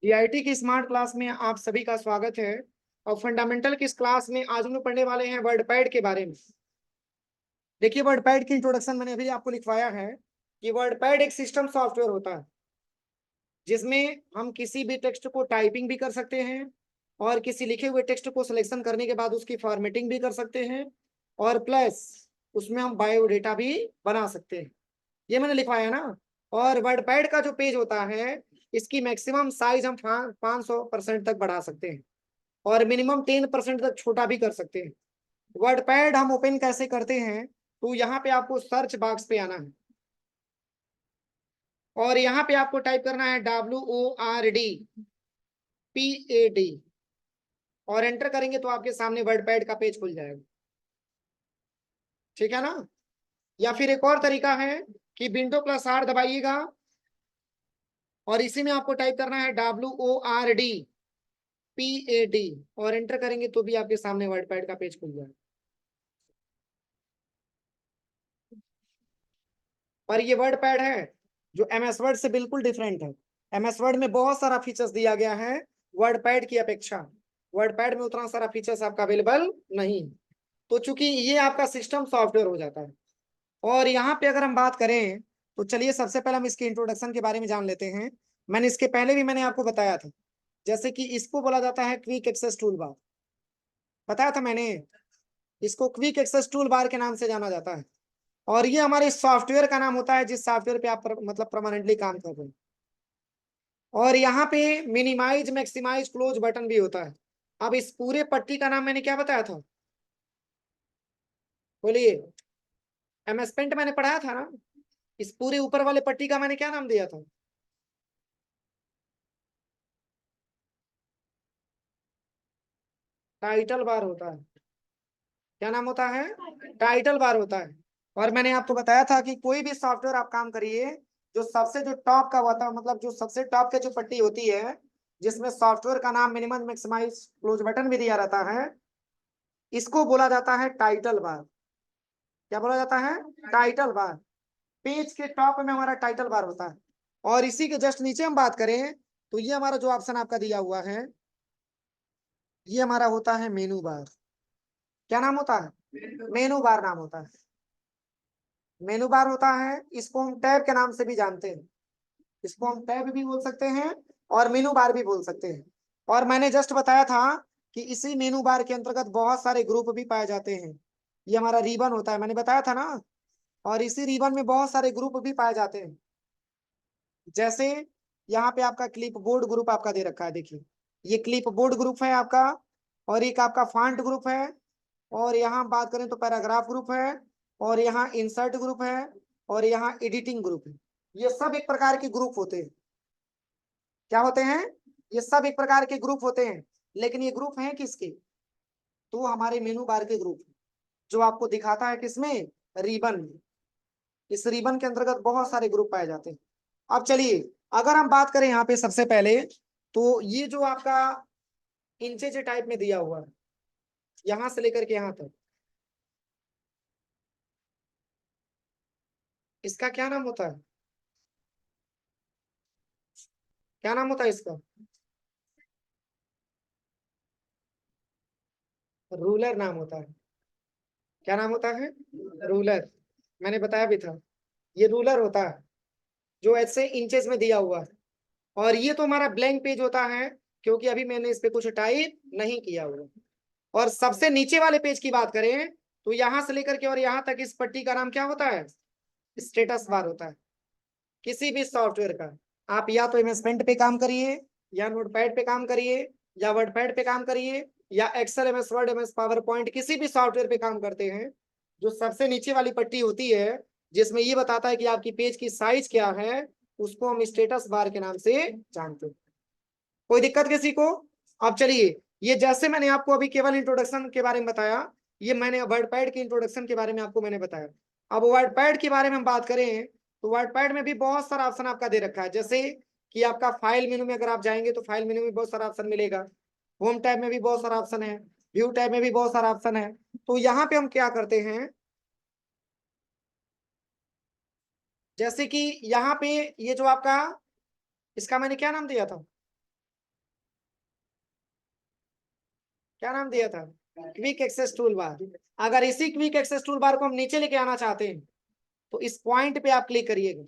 DIT की smart class में आप सभी का स्वागत है। और फंडामेंटल की इस क्लास में आज हम लोग पढ़ने वाले हैं वर्डपैड के बारे में। देखिए, वर्डपैड की इंट्रोडक्शन मैंने अभी आपको लिखवाया है कि वर्डपैड एक सिस्टम सॉफ्टवेयर होता है जिसमें हम किसी भी टेक्स्ट को टाइपिंग भी कर सकते हैं और किसी लिखे हुए टेक्स्ट को सिलेक्शन करने के बाद उसकी फॉर्मेटिंग भी कर सकते हैं और प्लस उसमें हम बायोडेटा भी बना सकते हैं। ये मैंने लिखवाया ना। और वर्डपैड का जो पेज होता है इसकी मैक्सिमम साइज हम 500% तक बढ़ा सकते हैं और मिनिमम 10% तक छोटा भी कर सकते हैं। वर्डपैड हम ओपन कैसे करते हैं, तो यहाँ पे आपको सर्च बॉक्स पे आना है और यहाँ पे आपको टाइप करना है WORDPAD और एंटर करेंगे तो आपके सामने वर्डपैड का पेज खुल जाएगा। ठीक है ना। या फिर एक और तरीका है कि विंडो+R दबाइएगा और इसी में आपको टाइप करना है WORDPAD और एंटर करेंगे तो भी आपके सामने वर्डपैड का पेज खुल जाएगा। और ये वर्डपैड है जो MS वर्ड से बिल्कुल डिफरेंट है। MS वर्ड में बहुत सारा फीचर्स दिया गया है वर्डपैड की अपेक्षा। वर्डपैड में उतना सारा फीचर्स आपका अवेलेबल नहीं है। तो चूंकि ये आपका सिस्टम सॉफ्टवेयर हो जाता है। और यहाँ पे अगर हम बात करें तो चलिए सबसे पहले हम इसके इंट्रोडक्शन के बारे में जान लेते हैं। मैंने इसके पहले भी मैंने आपको बताया था, जैसे कि इसको बोला जाता है क्विक एक्सेस टूल बार। बताया था मैंने, इसको क्विक एक्सेस टूल बार के नाम से जाना जाता है। और ये हमारे सॉफ्टवेयर का नाम होता है जिस सॉफ्टवेयर पे आप मतलब परमानेंटली काम कर रहे हैं। और यहाँ पे मिनिमाइज मैक्सिमाइज क्लोज बटन भी होता है। अब इस पूरे पट्टी का नाम मैंने क्या बताया था, बोलिए। MS पेंट मैंने पढ़ाया था ना। इस पूरे ऊपर वाले पट्टी का मैंने क्या नाम दिया था, टाइटल बार होता है। क्या नाम होता है, टाइटल बार होता है। और मैंने आपको बताया था कि कोई भी सॉफ्टवेयर आप काम करिए, जो सबसे जो टॉप का होता है, मतलब जो सबसे टॉप के जो पट्टी होती है जिसमें सॉफ्टवेयर का नाम मिनिमम मैक्सिमाइज क्लोज बटन भी दिया रहता है, इसको बोला जाता है टाइटल बार। क्या बोला जाता है, टाइटल बार। पेज के टॉप में हमारा टाइटल बार होता है। और इसी के जस्ट नीचे हम बात करें तो ये हमारा जो ऑप्शन आपका दिया हुआ है ये हमारा होता है मेनू बार। क्या नाम होता है, मेनू बार नाम होता है। मेनू बार होता है, इसको हम टैब के नाम से भी जानते हैं। इसको हम टैब भी बोल सकते हैं और मेनू बार भी बोल सकते हैं। और मैंने जस्ट बताया था कि इसी मेनू बार के अंतर्गत बहुत सारे ग्रुप भी पाए जाते हैं। ये हमारा रिबन होता है, मैंने बताया था ना। और इसी रिबन में बहुत सारे ग्रुप भी पाए जाते हैं। जैसे यहाँ पे आपका क्लिप बोर्ड ग्रुप आपका दे रखा है, देखिए ये क्लिप बोर्ड ग्रुप है आपका। और एक आपका फॉन्ट ग्रुप है। और यहाँ बात करें तो पैराग्राफ ग्रुप है। और यहाँ इंसर्ट ग्रुप है। और यहाँ एडिटिंग ग्रुप है। ये सब एक प्रकार के ग्रुप होते हैं। क्या होते हैं, ये सब एक प्रकार के ग्रुप होते हैं। लेकिन ये ग्रुप हैं किसके, तो हमारे मेनू बार के ग्रुप, जो आपको दिखाता है किसमें, रिबन में। इस रिबन के अंतर्गत बहुत सारे ग्रुप पाए जाते हैं। अब चलिए, अगर हम बात करें यहाँ पे सबसे पहले, तो ये जो आपका इंचेज टाइप में दिया हुआ है यहां से लेकर के यहाँ तक, इसका क्या नाम होता है, क्या नाम होता है इसका, रूलर नाम होता है। क्या नाम होता है, रूलर। मैंने बताया भी था, ये रूलर होता है जो ऐसे इंचेस में दिया हुआ है। और ये तो हमारा ब्लैंक पेज होता है क्योंकि अभी मैंने इस पे कुछ टाइप नहीं किया हुआ। और सबसे नीचे वाले पेज की बात करें तो यहां से लेकर के और यहां तक इस पट्टी का नाम क्या होता है, स्टेटस बार होता है। किसी भी सॉफ्टवेयर का आप या तो MS पेंट पे काम करिए, या नोटपैड पे काम करिए, या वर्डपैड पे काम करिए, या Excel MS Word MS PowerPoint, किसी भी सॉफ्टवेयर पे काम करते हैं, जो सबसे नीचे वाली पट्टी होती है जिसमें ये बताता है कि आपकी पेज की साइज क्या है, उसको हम स्टेटस बार के नाम से जानते हैं। कोई दिक्कत किसी को। अब चलिए, ये जैसे मैंने आपको अभी केवल इंट्रोडक्शन के बारे में बताया, ये मैंने वर्डपैड के इंट्रोडक्शन के बारे में आपको मैंने बताया। अब वर्डपैड के बारे में हम बात करें तो वर्डपैड में भी बहुत सारा ऑप्शन आपका दे रखा है। जैसे कि आपका फाइल मेनू में अगर आप जाएंगे तो फाइल मेनू में बहुत सारा ऑप्शन मिलेगा। होम टैब में भी बहुत सारा ऑप्शन है। व्यू टैब में भी बहुत सारा ऑप्शन है। तो यहाँ पे हम क्या करते हैं, जैसे कि यहाँ पे ये जो आपका, इसका मैंने क्या नाम दिया था, क्या नाम दिया था? Quick access toolbar. अगर इसी क्विक एक्सेस टूल बार को हम नीचे लेके आना चाहते हैं तो इस पॉइंट पे आप क्लिक करिएगा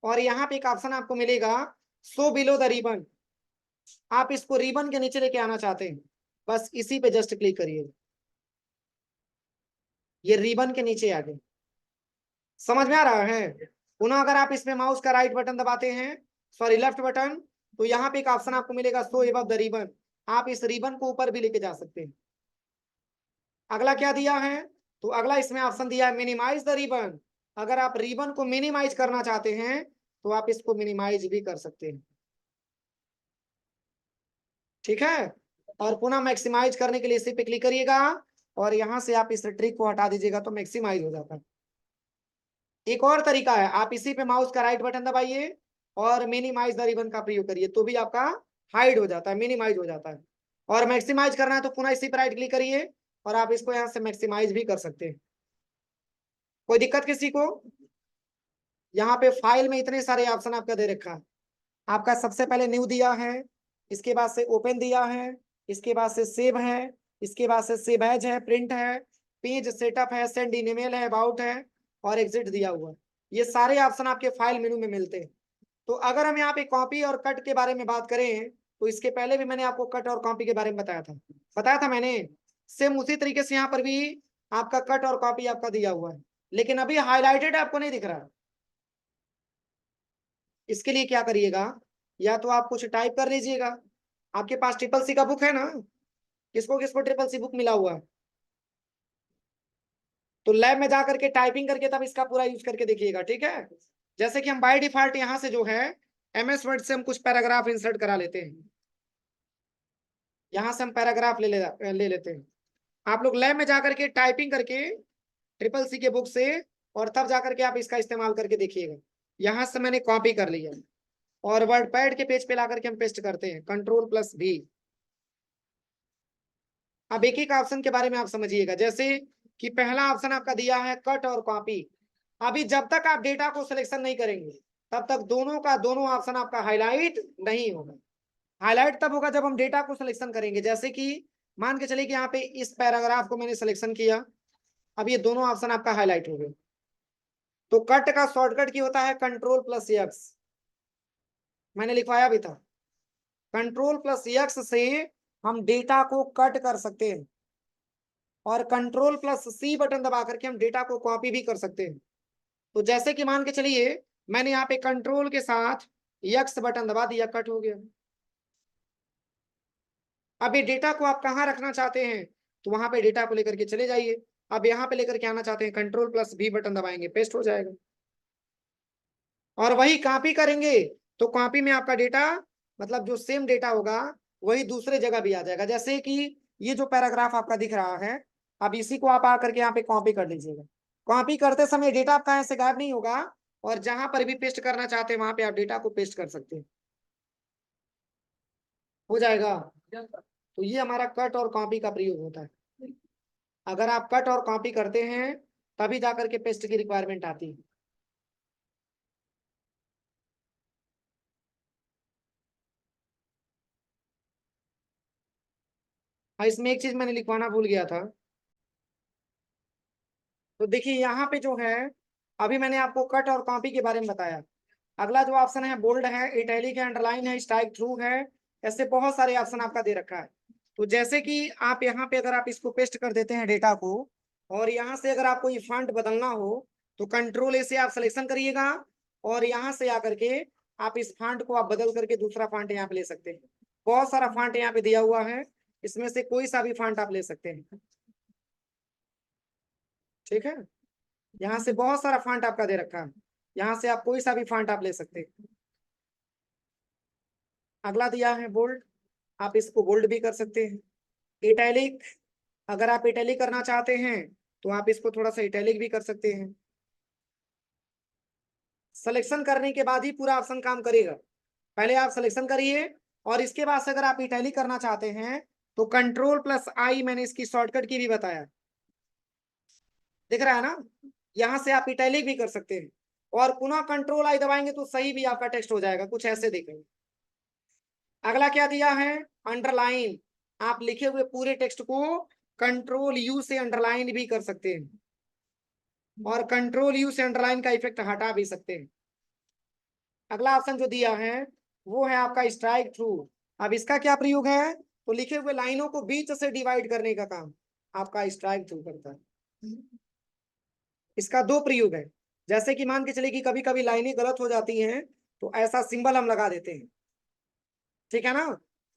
और यहाँ पे एक ऑप्शन आपको मिलेगा शो बिलो द रिबन। आप इसको रिबन के नीचे लेके आना चाहते हैं, बस इसी पे जस्ट क्लिक करिए, ये रिबन के नीचे आ गए। समझ में आ रहा है? पुनः अगर आप इसमें माउस का राइट बटन दबाते हैं, सॉरी लेफ्ट बटन, तो यहाँ पे एक ऑप्शन आपको मिलेगा शो एबव द रिबन। आप इस रिबन को ऊपर भी लेके जा सकते हैं। अगला क्या दिया है? तो अगला इसमें ऑप्शन दिया है मिनिमाइज द रिबन। अगर आप रिबन को मिनिमाइज करना चाहते हैं तो आप इसको मिनिमाइज भी कर सकते हैं। ठीक है, और पुनः मैक्सिमाइज करने के लिए इसी पे क्लिक करिएगा और यहां से आप इस ट्रिक को हटा दीजिएगा तो मैक्सिमाइज हो जाता है। एक और तरीका है, आप इसी पे माउस का राइट बटन दबाइए और मिनिमाइज द रिबन का प्रयोग करिए तो भी आपका हाइड हो जाता है, मिनिमाइज हो जाता है। और मैक्सिमाइज करना है तो पुनः इसी पे राइट क्लिक करिए और आप इसको यहाँ से मैक्सिमाइज भी कर सकते हैं। कोई दिक्कत किसी को? यहाँ पे फाइल में इतने सारे ऑप्शन आपका दे रखा है। आपका सबसे पहले न्यू दिया है, इसके बाद से ओपन दिया है, इसके बाद से सेव है, इसके बाद से सेव एज है, प्रिंट है, पेज सेटअप है, सेंड इन ईमेल है, अबाउट है और एग्जिट दिया हुआ है। ये सारे ऑप्शन आपके फाइल मेनू में मिलते हैं। तो अगर हम यहाँ पे कॉपी और कट के बारे में बात करें तो इसके पहले भी मैंने आपको कट और कॉपी के बारे में बताया था मैंने। सेम उसी तरीके से यहाँ पर भी आपका कट और कॉपी आपका दिया हुआ है, लेकिन अभी हाईलाइटेड आपको नहीं दिख रहा। इसके लिए क्या करिएगा, या तो आप कुछ टाइप कर लीजिएगा। आपके पास ट्रिपल सी का बुक है ना? किसको किसको ट्रिपल सी बुक मिला हुआ है? तो लैब में जा करके टाइपिंग करके तब इसका पूरा यूज करके देखिएगा, ठीक है? जैसे कि हम बाय डिफॉल्ट यहाँ से जो है MS वर्ड से हम कुछ पैराग्राफ इंसर्ट करा लेते हैं। यहाँ से हम पैराग्राफ ले लेते हैं। आप लोग लैब में जाकर के टाइपिंग करके ट्रिपल सी के बुक से और तब जाकर के आप इसका इस्तेमाल करके देखिएगा। यहाँ से मैंने कॉपी कर लिया और वर्ड पैड के पेज पे ला करके हम पेस्ट करते हैं, Ctrl+V। अब एक एक ऑप्शन के बारे में आप समझिएगा। जैसे कि पहला ऑप्शन आपका दिया है कट और कॉपी। अभी जब तक आप डेटा को सिलेक्शन नहीं करेंगे तब तक दोनों का दोनों ऑप्शन आपका हाईलाइट नहीं होगा। हाईलाइट तब होगा जब हम डेटा को सिलेक्शन करेंगे। जैसे कि मान के चलिए कि यहाँ पे इस पैराग्राफ को मैंने सिलेक्शन किया, अब ये दोनों ऑप्शन आपका हाईलाइट हो गए। तो कट का शॉर्टकट की होता है Ctrl+X, मैंने लिखवाया भी था। Ctrl+X से हम डेटा को कट कर सकते हैं और Ctrl+C बटन दबा करके हम डेटा को कॉपी भी कर सकते हैं। तो जैसे कि मान के चलिए मैंने यहाँ पे कंट्रोल के साथ X बटन दबा दिया, कट हो गया। अब ये डेटा को आप कहाँ रखना चाहते हैं तो वहां पे डेटा को लेकर के चले जाइए। अब यहाँ पे लेकर के आना चाहते हैं, Ctrl+V बटन दबाएंगे, पेस्ट हो जाएगा। और वही कॉपी करेंगे तो कॉपी में आपका डेटा मतलब जो सेम डेटा होगा वही दूसरे जगह भी आ जाएगा। जैसे कि ये जो पैराग्राफ आपका दिख रहा है, अब इसी को आप आकर के यहाँ पे कॉपी कर लीजिएगा। कॉपी करते समय डेटा आपका ऐसे गायब नहीं होगा और जहां पर भी पेस्ट करना चाहते हैं वहां पे आप डेटा को पेस्ट कर सकते हैं, हो जाएगा। तो ये हमारा कट और कॉपी का प्रयोग होता है। अगर आप कट और कॉपी करते हैं तभी जाकर के पेस्ट की रिक्वायरमेंट आती है। हाँ, इसमें एक चीज मैंने लिखवाना भूल गया था। तो देखिए यहाँ पे जो है अभी मैंने आपको कट और कॉपी के बारे में बताया। अगला जो ऑप्शन है बोल्ड है, इटैलिक है, अंडरलाइन है, स्ट्राइक थ्रू है, ऐसे बहुत सारे ऑप्शन आपका दे रखा है। तो जैसे कि आप यहाँ पे अगर आप इसको पेस्ट कर देते हैं डेटा को और यहाँ से अगर आपको ये फॉन्ट बदलना हो तो Ctrl+A से आप सिलेक्शन करिएगा और यहाँ से आकर के आप इस फॉन्ट को आप बदल करके दूसरा फॉन्ट यहाँ पे ले सकते हैं। बहुत सारा फॉन्ट यहाँ पे दिया हुआ है, इसमें से कोई सा भी फॉन्ट आप ले सकते हैं, ठीक है? यहाँ से बहुत सारा फॉन्ट आपका दे रखा है, यहाँ से आप कोई सा भी फॉन्ट आप ले सकते हैं। अगला दिया है बोल्ड, आप इसको बोल्ड भी कर सकते हैं। इटैलिक, अगर आप इटैलिक करना चाहते हैं तो आप इसको थोड़ा सा इटैलिक भी कर सकते हैं। सिलेक्शन करने के बाद ही पूरा ऑप्शन काम करेगा। पहले आप सिलेक्शन करिए और इसके बाद से अगर आप इटैलिक करना चाहते हैं तो Ctrl+I, मैंने इसकी शॉर्टकट की भी बताया, दिख रहा है ना? यहाँ से आप इटैलिक भी कर सकते हैं और पुनः Ctrl+I दबाएंगे तो सही भी आपका टेक्स्ट हो जाएगा, कुछ ऐसे देखेंगे। अगला क्या दिया है, अंडरलाइन। आप लिखे हुए पूरे टेक्स्ट को कंट्रोल यू से अंडरलाइन भी कर सकते हैं और कंट्रोल यू से अंडरलाइन का इफेक्ट हटा भी सकते हैं। अगला ऑप्शन जो दिया है वो है आपका स्ट्राइक थ्रू। अब इसका क्या प्रयोग है? तो लिखे हुए लाइनों को बीच से डिवाइड करने का काम आपका स्ट्राइक थ्रू करता है। इसका दो प्रयोग है। जैसे कि मान के चले कि कभी कभी लाइनें गलत हो जाती हैं तो ऐसा सिंबल हम लगा देते हैं, ठीक है ना।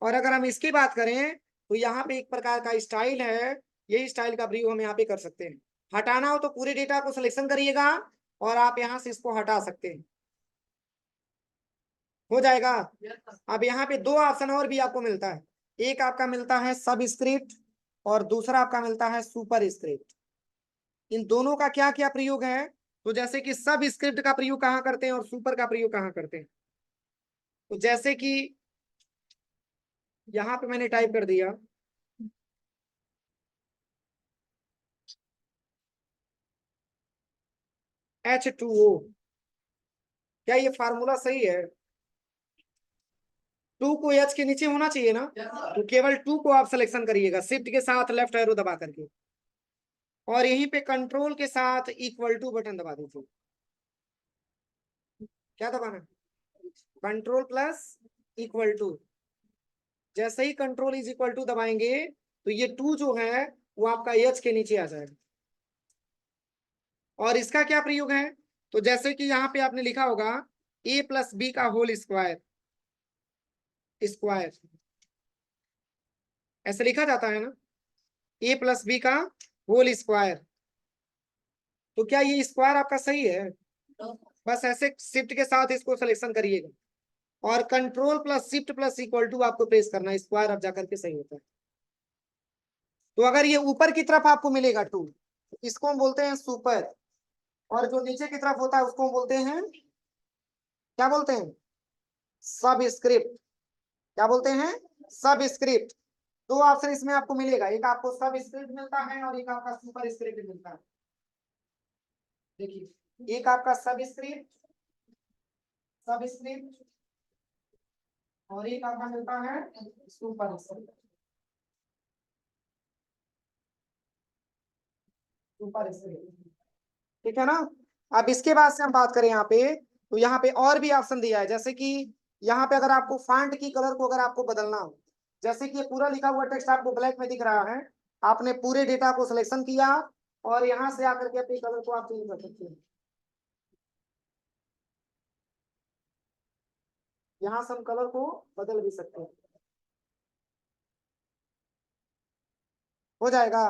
और अगर हम इसकी बात करें तो यहाँ पे एक प्रकार का स्टाइल है, यही स्टाइल का प्रयोग हम यहाँ पे कर सकते हैं। हटाना हो तो पूरे डेटा को सिलेक्शन करिएगा और आप यहाँ से इसको हटा सकते हैं, हो जाएगा। अब यहाँ पे दो ऑप्शन और भी आपको मिलता है। एक आपका मिलता है सब स्क्रिप्ट और दूसरा आपका मिलता है सुपर स्क्रिप्ट। इन दोनों का क्या क्या प्रयोग है? तो जैसे कि सब स्क्रिप्ट का प्रयोग कहाँ करते हैं और सुपर का प्रयोग कहाँ करते हैं? तो जैसे कि यहाँ पे मैंने टाइप कर दिया H2O, क्या ये फार्मूला सही है? टू को एच के नीचे होना चाहिए ना, तो केवल टू को आप सिलेक्शन करिएगा शिफ्ट के साथ लेफ्ट एरो दबा करके और यहीं पे कंट्रोल के साथ इक्वल टू बटन दबा दीजिए। क्या दबाना? Control plus equal to. जैसे ही कंट्रोल इज इक्वल टू दबाएंगे तो ये टू जो है वो आपका एच के नीचे आ जाएगा। और इसका क्या प्रयोग है? तो जैसे कि यहाँ पे आपने लिखा होगा ए प्लस बी का होल स्क्वायर, स्क्वायर ऐसे लिखा जाता है ना, ए प्लस बी का होल स्क्वायर। तो क्या ये स्क्वायर आपका सही है? बस ऐसे शिफ्ट के साथ इसको सिलेक्शन करिएगा और control plus shift plus equal to आपको प्रेस करना है, स्क्वायर अब जाकर के सही होता है। तो अगर ये ऊपर की तरफ आपको मिलेगा टू, इसको हम बोलते हैं सुपर, और जो नीचे की तरफ होता है उसको हम बोलते हैं, क्या बोलते हैं? सब स्क्रिप्ट। क्या बोलते हैं? सब स्क्रिप्ट। दो ऑप्शन इसमें आपको मिलेगा, एक आपको सब स्क्रिप्ट मिलता है और एक आपका सुपर स्क्रिप्ट मिलता है। देखिए एक आपका सब स्क्रिप्ट, सब स्क्रिप्ट और एक आपका मिलता है सुपर स्क्रिप्ट, सुपर स्क्रिप्ट, ठीक है ना। अब इसके बाद से हम बात करें यहाँ पे, तो यहाँ पे और भी ऑप्शन दिया है। जैसे कि यहाँ पे अगर आपको फॉन्ट की कलर को अगर आपको बदलना हो, जैसे कि ये पूरा लिखा हुआ टेक्स्ट आपको ब्लैक में दिख रहा है, आपने पूरे डेटा को सिलेक्शन किया और यहाँ से आकर के अपने कलर को आप चेंज कर सकते हैं। यहाँ से हम कलर को बदल भी सकते हैं, हो जाएगा।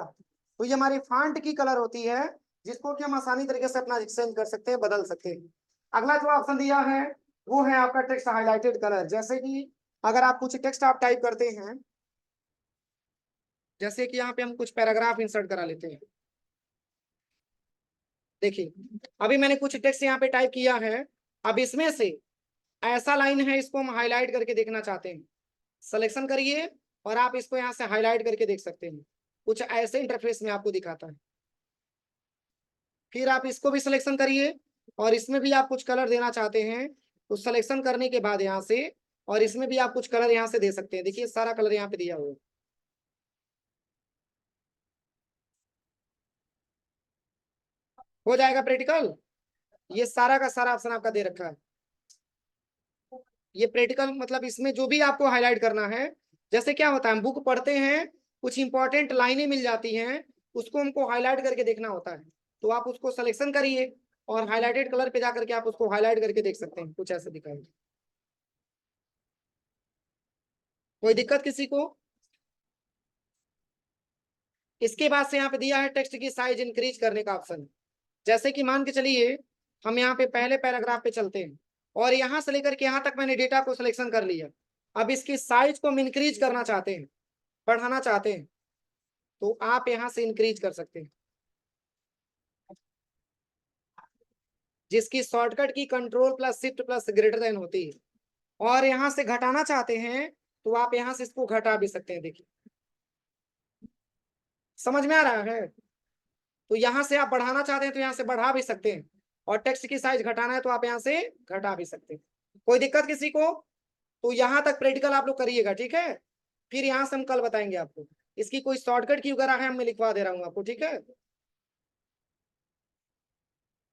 तो ये हमारी फॉन्ट की कलर होती है जिसको कि हम आसानी तरीके से अपना चेंज कर सकते हैं, बदल सकते हैं। अगला जो ऑप्शन दिया है वो है आपका टेक्स्ट हाईलाइटेड कलर। जैसे कि अगर आप कुछ टेक्स्ट आप टाइप करते हैं, जैसे कि यहाँ पे हम कुछ पैराग्राफ इंसर्ट करा लेते हैं। देखिए अभी मैंने कुछ टेक्स्ट यहाँ पे टाइप किया है, अब इसमें से ऐसा लाइन है इसको हम हाईलाइट करके देखना चाहते हैं, सिलेक्शन करिए और आप इसको यहाँ से हाईलाइट करके देख सकते हैं। कुछ ऐसे इंटरफेस में आपको दिखाता है। फिर आप इसको भी सिलेक्शन करिए और इसमें भी आप कुछ कलर देना चाहते हैं तो सिलेक्शन करने के बाद यहाँ से, और इसमें भी आप कुछ कलर यहाँ से दे सकते हैं। देखिए सारा कलर यहाँ पे दिया हुआ है, हो जाएगा प्रैक्टिकल। ये सारा का सारा ऑप्शन आपका दे रखा है। ये प्रैक्टिकल मतलब इसमें जो भी आपको हाईलाइट करना है, जैसे क्या होता है हम बुक पढ़ते हैं, कुछ इंपॉर्टेंट लाइनें मिल जाती हैं, उसको हमको हाईलाइट करके देखना होता है, तो आप उसको सिलेक्शन करिए और हाईलाइटेड कलर पे जाकर के आप उसको हाईलाइट करके देख सकते हैं। कुछ ऐसा दिखाएंगे, कोई दिक्कत किसी को? इसके बाद से यहाँ पे दिया है टेक्स्ट की साइज इंक्रीज करने का ऑप्शन। जैसे कि मान के चलिए हम यहाँ पे पहले पैराग्राफ पे चलते हैं और यहाँ से लेकर के यहाँ तक मैंने डेटा को सिलेक्शन कर लिया। अब इसकी साइज को हम इंक्रीज करना चाहते हैं, बढ़ाना चाहते हैं, तो आप यहाँ से इंक्रीज कर सकते हैं, जिसकी शॉर्टकट की control plus shift plus greater than होती है। और यहाँ से घटाना चाहते हैं तो आप यहाँ से इसको घटा भी सकते हैं। देखिए समझ में आ रहा है? तो यहाँ से आप बढ़ाना चाहते हैं तो यहाँ से बढ़ा भी सकते हैं, और टेक्स्ट की साइज घटाना है तो आप यहाँ से घटा भी सकते हैं। कोई दिक्कत किसी को? तो यहाँ तक प्रैक्टिकल आप लोग करिएगा, ठीक है। फिर यहाँ से हम कल बताएंगे आपको। इसकी कोई शॉर्टकट की वगैरह है, मैं लिखवा दे रहा हूँ आपको, ठीक है।